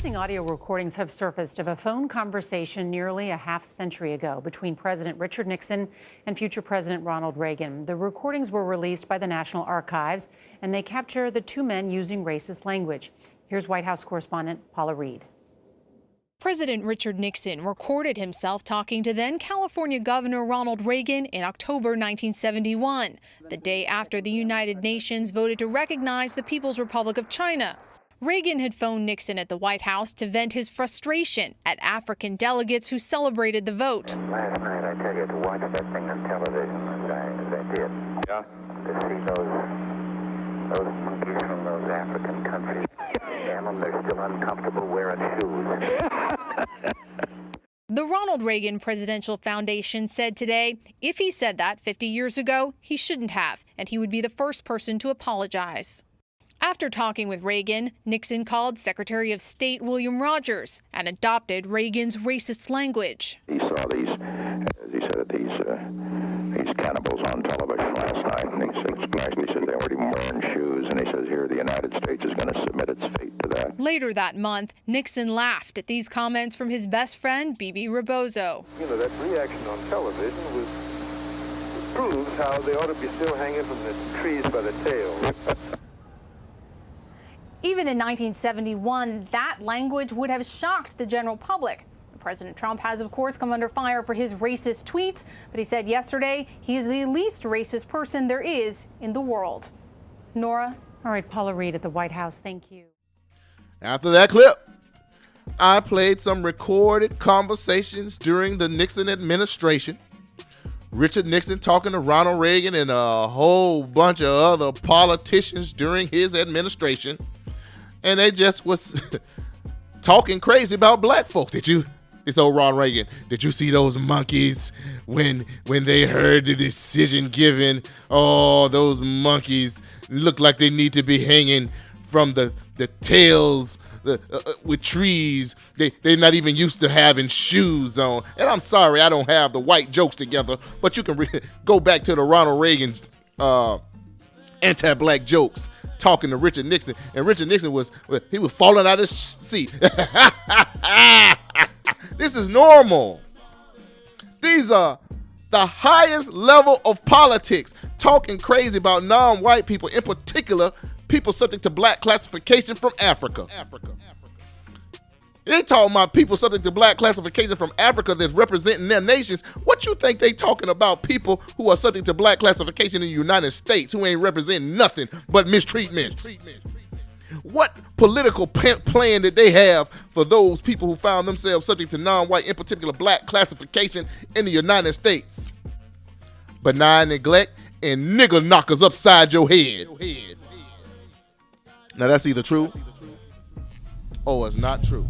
Amazing audio recordings have surfaced of a phone conversation nearly a half-century ago between President Richard Nixon and future President Ronald Reagan. The recordings were released by the National Archives, and they capture the two men using racist language. Here's White House correspondent Paula Reed. President Richard Nixon recorded himself talking to then California Governor Ronald Reagan in October 1971, the day after the United Nations voted to recognize the People's Republic of China. Reagan had phoned Nixon at the White House to vent his frustration at African delegates who celebrated the vote. Last night, I tell you, to watch that thing on television as I did. Yeah. To see those monkeys from those African countries. Damn them, they're still uncomfortable wearing shoes. The Ronald Reagan Presidential Foundation said today, if he said that 50 years ago, he shouldn't have, and he would be the first person to apologize. After talking with Reagan, Nixon called Secretary of State William Rogers and adopted Reagan's racist language. He saw these, as he said, these cannibals on television last night, and he said, they weren't even wearing shoes, and he says, here, the United States is going to submit its fate to that. Later that month, Nixon laughed at these comments from his best friend, Bibi Rebozo. You know, that reaction on television proves how they ought to be still hanging from the trees by the tail. Even in 1971, that language would have shocked the general public. President Trump has, of course, come under fire for his racist tweets, but he said yesterday he is the least racist person there is in the world. Nora? All right, Paula Reed at the White House. Thank you. After that clip, I played some recorded conversations during the Nixon administration. Richard Nixon talking to Ronald Reagan and a whole bunch of other politicians during his administration. And they just was talking crazy about black folks. It's old Ronald Reagan. Did you see those monkeys when they heard the decision given? Oh, those monkeys look like they need to be hanging from the tails with trees. They're not even used to having shoes on. And I'm sorry I don't have the white jokes together, but you can go back to the Ronald Reagan anti-black jokes talking to Richard Nixon. And Richard Nixon was falling out of his seat. This is normal. These are the highest level of politics, talking crazy about non-white people, in particular, people subject to black classification from Africa. They talking about people subject to black classification from Africa that's representing their nations. What you think they talking about people who are subject to black classification in the United States who ain't representing nothing but mistreatment? What political plan did they have for those people who found themselves subject to non-white, in particular black classification in the United States? Benign neglect and nigger knockers upside your head. Now that's either true or it's not true.